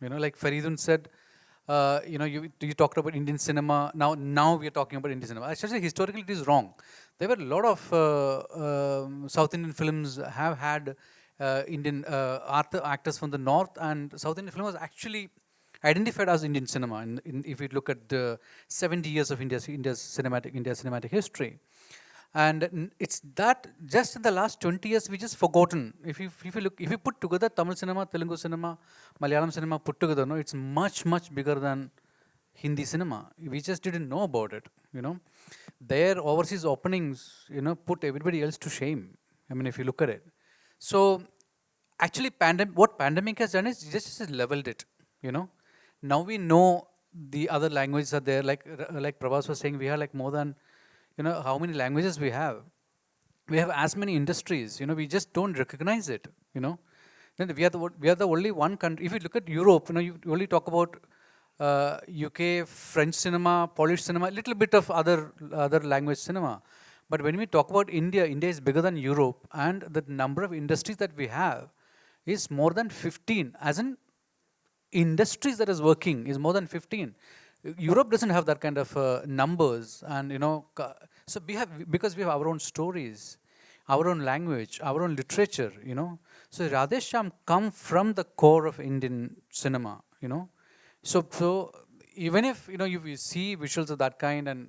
Like Faridun said, you talked about Indian cinema. Now we are talking about Indian cinema. Actually, historically, it is wrong. There were a lot of South Indian films have had Indian actors from the north, and South Indian film was actually identified as Indian cinema. If you look at the 70 years of India's cinematic history, and it's that just in the last 20 years we just forgotten. If you put together Tamil cinema, Telugu cinema, Malayalam cinema put together, no, it's much bigger than Hindi cinema. We just didn't know about it. Their overseas openings, put everybody else to shame. I mean, if you look at it. So actually, what pandemic has done is just leveled it. Now we know the other languages are there. Like Prabhas was saying, we have like more than how many languages we have. We have as many industries. We just don't recognize it. Then we are the only one country. If you look at Europe, you only talk about UK, French cinema, Polish cinema, a little bit of other language cinema. But when we talk about India, India is bigger than Europe, and the number of industries that we have is more than 15. As in industries that is working is more than 15. Europe doesn't have that kind of numbers, and so we have, because we have our own stories, our own language, our own literature. So Radhe Shyam come from the core of Indian cinema. So even if you see visuals of that kind, and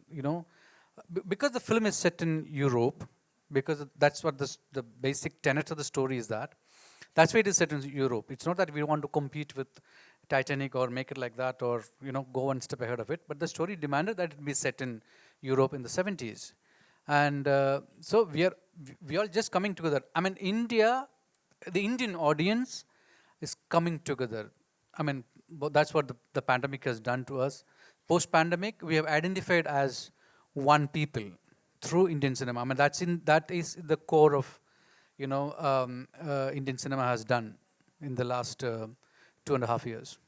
because the film is set in Europe, because that's what the basic tenet of the story is, that's why it is set in Europe. It's not that we want to compete with Titanic or make it like that, or go one step ahead of it. But the story demanded that it be set in Europe in the 70s, and so we are just coming together. I mean, the Indian audience is coming together. I mean, that's what the pandemic has done to us. Post-pandemic, we have identified as one people through Indian cinema. I mean, that is the core of Indian cinema has done in the last 2.5 years.